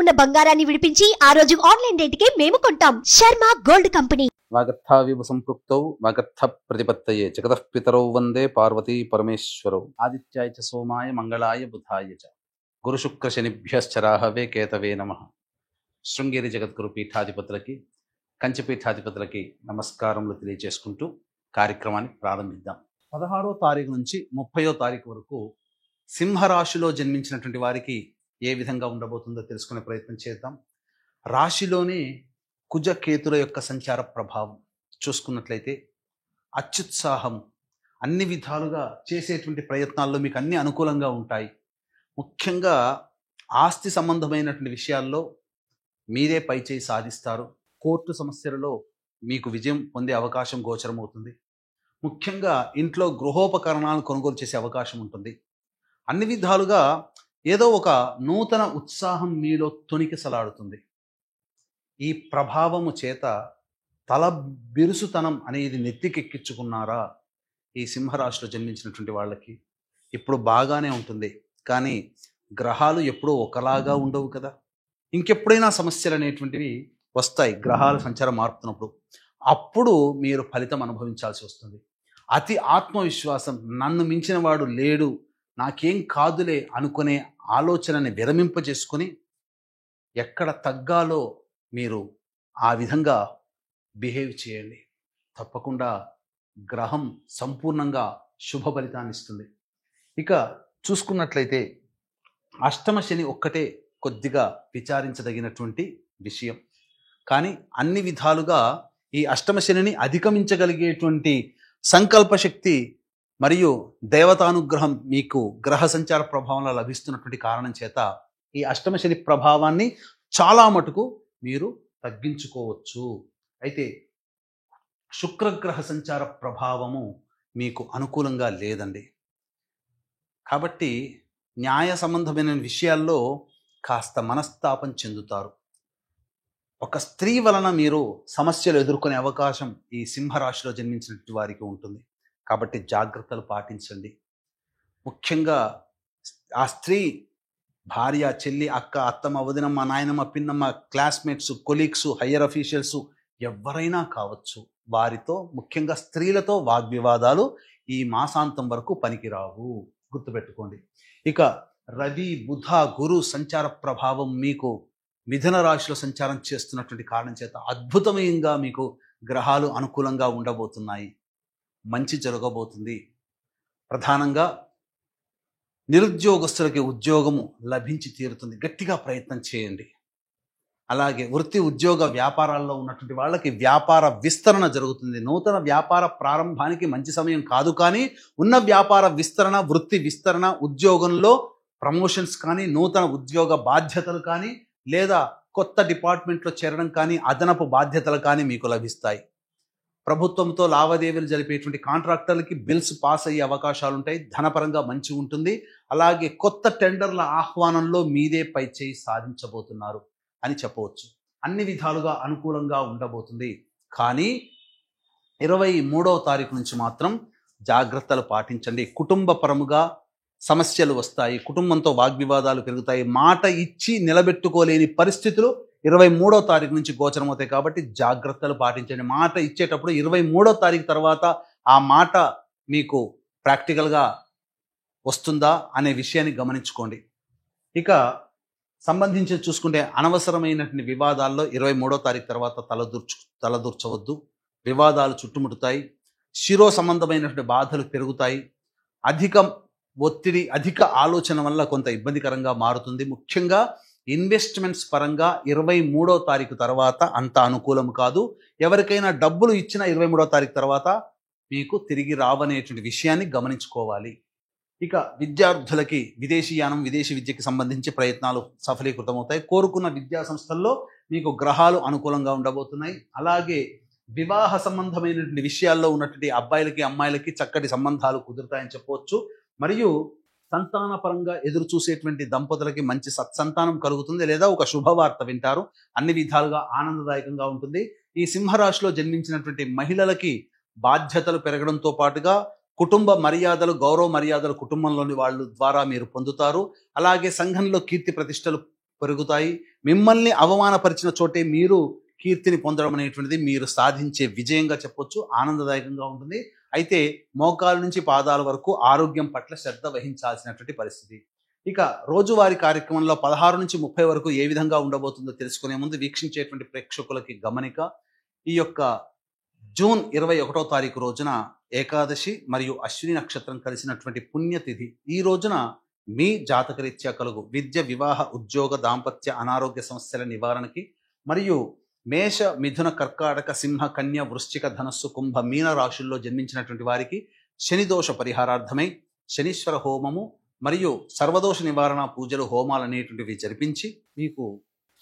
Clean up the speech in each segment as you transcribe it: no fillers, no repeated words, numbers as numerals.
ఉన్న బంగారాన్ని విడిపించి ఆ రోజు ఆన్లైన్ రేటుకే మేము కొంటాం. Sharma gold company. వాగర్థావివ సంపృక్తౌ వాగర్థ ప్రతిపత్తయే జగతః పితరౌ వందే పార్వతీ పరమేశ్వరౌ. ఆదిత్యాయ చ సోమాయ మంగళాయ బుధాయ చ గురు శుక్ర శనిభ్యశ్చ రాహవే కేతవే నమః. శృంగేరి జగద్గురు పీఠాధిపతులకి కంచి పీఠాధిపతులకి నమస్కారములు తెలియజేసుకుంటూ కార్యక్రమాన్ని ప్రారంభిద్దాం. 16వ తారీఖు నుంచి 30వ తారీఖు వరకు సింహరాశిలో జన్మించినటువంటి వారికి ఏ విధంగా ఉండబోతుందో తెలుసుకునే ప్రయత్నం చేద్దాం. రాశిలోనే కుజ కేతుల యొక్క సంచార ప్రభావం చూసుకున్నట్లయితే అత్యుత్సాహం, అన్ని విధాలుగా చేసేటువంటి ప్రయత్నాల్లో మీకు అన్ని అనుకూలంగా ఉంటాయి. ముఖ్యంగా ఆస్తి సంబంధమైనటువంటి విషయాల్లో మీరే పైచేయి సాధిస్తారు. కోర్టు సమస్యలలో మీకు విజయం పొందే అవకాశం గోచరమవుతుంది. ముఖ్యంగా ఇంట్లో గృహోపకరణాలను కొనుగోలు చేసే అవకాశం ఉంటుంది. అన్ని విధాలుగా ఏదో ఒక నూతన ఉత్సాహం మీలో తొణికిసలాడుతుంది. ఈ ప్రభావము చేత తల బిరుసుతనం అనేది నెత్తికెక్కించుకున్నారా? ఈ సింహరాశిలో జన్మించినటువంటి వాళ్ళకి ఇప్పుడు బాగానే ఉంటుంది, కానీ గ్రహాలు ఎప్పుడూ ఒకలాగా ఉండవు కదా. ఇంకెప్పుడైనా సమస్యలు అనేటువంటివి వస్తాయి గ్రహాల సంచారం మారుతున్నప్పుడు. అప్పుడు మీరు ఫలితం అనుభవించాల్సి వస్తుంది. అతి ఆత్మవిశ్వాసం, నన్ను మించిన వాడు లేడు, నాకేం కాదులే అనుకునే ఆలోచనని విరమింపజేసుకొని ఎక్కడ తగ్గాలో మీరు ఆ విధంగా బిహేవ్ చేయండి. తప్పకుండా గ్రహం సంపూర్ణంగా శుభ ఫలితాన్ని ఇస్తుంది. ఇక చూసుకున్నట్లయితే అష్టమ శని ఒక్కటే కొద్దిగా విచారించదగినటువంటి విషయం. కానీ అన్ని విధాలుగా ఈ అష్టమ శనిని అధిగమించగలిగేటువంటి సంకల్ప శక్తి మరియు దేవతానుగ్రహం మీకు గ్రహ సంచార ప్రభావంలో లభిస్తున్నటువంటి కారణం చేత ఈ అష్టమ శని ప్రభావాన్ని చాలా మటుకు మీరు తగ్గించుకోవచ్చు. అయితే శుక్రగ్రహ సంచార ప్రభావము మీకు అనుకూలంగా లేదండి. కాబట్టి న్యాయ సంబంధమైన విషయాల్లో కాస్త మనస్తాపం చెందుతారు. ఒక స్త్రీ వలన మీరు సమస్యలు ఎదుర్కొనే అవకాశం ఈ సింహరాశిలో జన్మించినటువంటి వారికి ఉంటుంది. కాబట్టి జాగ్రత్తలు పాటించండి. ముఖ్యంగా ఆ స్త్రీ భార్య, చెల్లి, అక్క, అత్తమ్మ, వదినమ్మ, నాయనమ్మ, పిన్నమ్మ, క్లాస్మేట్స్, కొలీగ్స్, హయ్యర్ అఫీషియల్స్ ఎవరైనా కావచ్చు. వారితో, ముఖ్యంగా స్త్రీలతో వాగ్వివాదాలు ఈ మాసాంతం వరకు పనికిరావు, గుర్తుపెట్టుకోండి. ఇక రవి, బుధ, గురు సంచార ప్రభావం మీకు మిథున రాశిలో సంచారం చేస్తున్నటువంటి కారణం చేత అద్భుతమయంగా మీకు గ్రహాలు అనుకూలంగా ఉండబోతున్నాయి. మంచి జరగబోతుంది. ప్రధానంగా నిరుద్యోగస్తులకి ఉద్యోగము లభించి తీరుతుంది. గట్టిగా ప్రయత్నం చేయండి. అలాగే వృత్తి, ఉద్యోగ, వ్యాపారాల్లో ఉన్నటువంటి వాళ్ళకి వ్యాపార విస్తరణ జరుగుతుంది. నూతన వ్యాపార ప్రారంభానికి మంచి సమయం కాదు, కానీ ఉన్న వ్యాపార విస్తరణ, వృత్తి విస్తరణ, ఉద్యోగంలో ప్రమోషన్స్ కానీ, నూతన ఉద్యోగ బాధ్యతలు కానీ, లేదా కొత్త డిపార్ట్మెంట్లో చేరడం కానీ, అదనపు బాధ్యతలు కానీ మీకు లభిస్తాయి. ప్రభుత్వంతో లావాదేవీలు జరిపేటువంటి కాంట్రాక్టర్లకి బిల్స్ పాస్ అయ్యే అవకాశాలు ఉంటాయి. ధనపరంగా మంచి ఉంటుంది. అలాగే కొత్త టెండర్ల ఆహ్వానంలో మీదే పై చేయి సాధించబోతున్నారు అని చెప్పవచ్చు. అన్ని విధాలుగా అనుకూలంగా ఉండబోతుంది. కానీ 23వ తారీఖు నుంచి మాత్రం జాగ్రత్తలు పాటించండి. కుటుంబ పరముగా సమస్యలు వస్తాయి. కుటుంబంతో వాగ్వివాదాలు పెరుగుతాయి. మాట ఇచ్చి నిలబెట్టుకోలేని పరిస్థితులు 23వ తారీఖు నుంచి గోచరమవుతాయి. కాబట్టి జాగ్రత్తలు పాటించండి. మాట ఇచ్చేటప్పుడు 23వ తారీఖు తర్వాత ఆ మాట మీకు ప్రాక్టికల్గా వస్తుందా అనే విషయాన్ని గమనించుకోండి. ఇక సంబంధించి చూసుకుంటే అనవసరమైనటువంటి వివాదాల్లో 23వ తారీఖు తర్వాత తలదూర్చవద్దు. వివాదాలు చుట్టుముట్టుతాయి. శిరో సంబంధమైనటువంటి బాధలు పెరుగుతాయి. అధిక ఒత్తిడి, అధిక ఆలోచన వల్ల కొంత ఇబ్బందికరంగా మారుతుంది. ముఖ్యంగా ఇన్వెస్ట్మెంట్స్ పరంగా 23వ తారీఖు తర్వాత అంత అనుకూలం కాదు. ఎవరికైనా డబ్బులు ఇచ్చిన 23వ తారీఖు తర్వాత మీకు తిరిగి రావనేటువంటి విషయాన్ని గమనించుకోవాలి. ఇక విద్యార్థులకి విదేశీయానం, విదేశీ విద్యకి సంబంధించి ప్రయత్నాలు సఫలీకృతమవుతాయి. కోరుకున్న విద్యా సంస్థల్లో మీకు గ్రహాలు అనుకూలంగా ఉండబోతున్నాయి. అలాగే వివాహ సంబంధమైనటువంటి విషయాల్లో ఉన్నటువంటి అబ్బాయిలకి, అమ్మాయిలకి చక్కటి సంబంధాలు కుదురుతాయని చెప్పవచ్చు. మరియు సంతాన పరంగా ఎదురు చూసేటువంటి దంపతులకి మంచి సత్సంతానం కలుగుతుంది, లేదా ఒక శుభవార్త వింటారు. అన్ని విధాలుగా ఆనందదాయకంగా ఉంటుంది. ఈ సింహరాశిలో జన్మించినటువంటి మహిళలకి బాధ్యతలు పెరగడంతో పాటుగా కుటుంబ మర్యాదలు, గౌరవ మర్యాదలు కుటుంబంలోని వాళ్ళ ద్వారా మీరు పొందుతారు. అలాగే సంఘంలో కీర్తి ప్రతిష్టలు పెరుగుతాయి. మిమ్మల్ని అవమానపరిచిన చోటే మీరు కీర్తిని పొందడం అనేటువంటిది మీరు సాధించే విజయంగా చెప్పొచ్చు. ఆనందదాయకంగా ఉంటుంది. అయితే మోకాలు నుంచి పాదాల వరకు ఆరోగ్యం పట్ల శ్రద్ధ వహించాల్సినటువంటి పరిస్థితి. ఇక రోజువారీ కార్యక్రమంలో 16 నుంచి 30 వరకు ఏ విధంగా ఉండబోతుందో తెలుసుకునే ముందు వీక్షించేటువంటి ప్రేక్షకులకి గమనిక. ఈ యొక్క జూన్ 21వ తారీఖు రోజున ఏకాదశి మరియు అశ్విని నక్షత్రం కలిసినటువంటి పుణ్యతిథి. ఈ రోజున మీ జాతకరీత్యా కలుగు విద్య, వివాహ, ఉద్యోగ, దాంపత్య, అనారోగ్య సమస్యల నివారణకి మరియు మేష, మిథున, కర్కాటక, సింహ, కన్య, వృశ్చిక, ధనస్సు, కుంభ, మీన రాశుల్లో జన్మించినటువంటి వారికి శని దోష పరిహారార్థమై శనీశ్వర హోమము మరియు సర్వదోష నివారణ పూజలు, హోమాలు అనేటువంటివి జరిపించి మీకు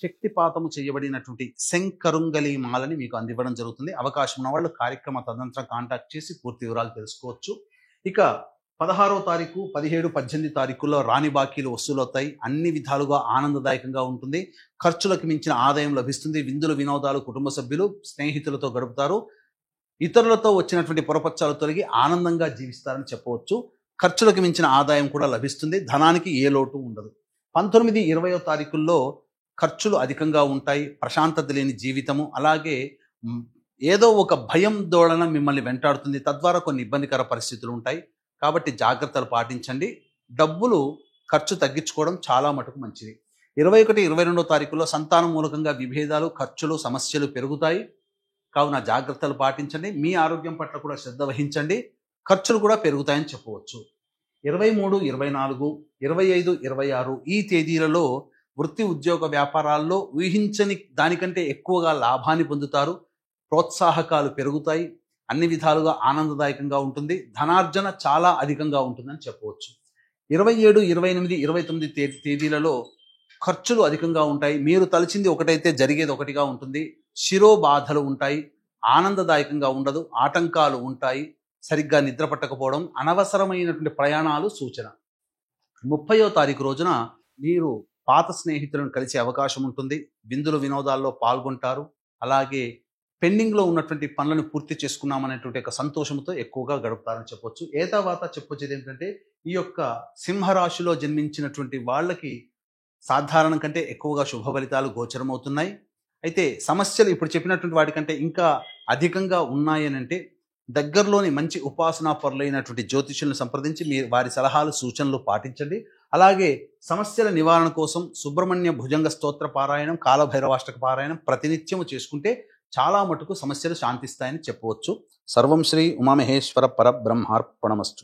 శక్తిపాతము చేయబడినటువంటి శంకరుంగలి మాలని మీకు అందివ్వడం జరుగుతుంది. అవకాశం ఉన్న వాళ్ళు కార్యక్రమ తదనంతరం కాంటాక్ట్ చేసి పూర్తి వివరాలు తెలుసుకోవచ్చు. ఇక 16వ తారీఖు, 17, 18 తారీఖుల్లో రాని బాకీలు వసూలవుతాయి. అన్ని విధాలుగా ఆనందదాయకంగా ఉంటుంది. ఖర్చులకు మించిన ఆదాయం లభిస్తుంది. విందులు, వినోదాలు కుటుంబ సభ్యులు, స్నేహితులతో గడుపుతారు. ఇతరులతో వచ్చినటువంటి పొరపచ్చాలు తొలగి ఆనందంగా జీవిస్తారని చెప్పవచ్చు. ఖర్చులకు మించిన ఆదాయం కూడా లభిస్తుంది. ధనానికి ఏ లోటు ఉండదు. 19, 20వ తారీఖుల్లో ఖర్చులు అధికంగా ఉంటాయి. ప్రశాంతత లేని జీవితము, అలాగే ఏదో ఒక భయం దోళన మిమ్మల్ని వెంటాడుతుంది. తద్వారా కొన్ని ఇబ్బందికర పరిస్థితులు ఉంటాయి. కాబట్టి జాగ్రత్తలు పాటించండి. డబ్బులు ఖర్చు తగ్గించుకోవడం చాలా మటుకు మంచిది. 21, 22వ తారీఖుల్లో సంతానం మూలకంగా విభేదాలు, ఖర్చులు, సమస్యలు పెరుగుతాయి. కావున జాగ్రత్తలు పాటించండి. మీ ఆరోగ్యం పట్ల కూడా శ్రద్ధ వహించండి. ఖర్చులు కూడా పెరుగుతాయని చెప్పవచ్చు. 23, 24, 25, 26 ఈ తేదీలలో వృత్తి, ఉద్యోగ, వ్యాపారాల్లో ఊహించని దానికంటే ఎక్కువగా లాభాన్ని పొందుతారు. ప్రోత్సాహకాలు పెరుగుతాయి. అన్ని విధాలుగా ఆనందదాయకంగా ఉంటుంది. ధనార్జన చాలా అధికంగా ఉంటుందని చెప్పవచ్చు. 27, 28, 29 తేదీలలో ఖర్చులు అధికంగా ఉంటాయి. మీరు తలచింది ఒకటైతే జరిగేది ఒకటిగా ఉంటుంది. శిరోబాధలు ఉంటాయి. ఆనందదాయకంగా ఉండదు. ఆటంకాలు ఉంటాయి. సరిగ్గా నిద్ర పట్టకపోవడం, అనవసరమైనటువంటి ప్రయాణాలు సూచన. 30వ తారీఖు రోజున మీరు పాత స్నేహితులను కలిసే అవకాశం ఉంటుంది. విందులు, వినోదాల్లో పాల్గొంటారు. అలాగే పెండింగ్లో ఉన్నటువంటి పనులను పూర్తి చేసుకున్నామనేటువంటి ఒక సంతోషంతో ఎక్కువగా గడుపుతారని చెప్పొచ్చు. తర్వాత చెప్పొచ్చేది ఏంటంటే ఈ యొక్క సింహరాశిలో జన్మించినటువంటి వాళ్ళకి సాధారణం కంటే ఎక్కువగా శుభ ఫలితాలు గోచరమవుతున్నాయి. అయితే సమస్యలు ఇప్పుడు చెప్పినటువంటి వాటికంటే ఇంకా అధికంగా ఉన్నాయని అంటే దగ్గరలోని మంచి ఉపాసనా పరులైనటువంటి జ్యోతిష్యులను సంప్రదించి మీరు వారి సలహాలు, సూచనలు పాటించండి. అలాగే సమస్యల నివారణ కోసం సుబ్రహ్మణ్య భుజంగ స్తోత్ర పారాయణం, కాలభైరవాష్టక పారాయణం ప్రతినిత్యము చేసుకుంటే చాలా మటుకు సమస్యలు శాంతిస్తాయని చెప్పవచ్చు. సర్వం శ్రీ ఉమామహేశ్వర పరబ్రహ్మార్పణమస్తు.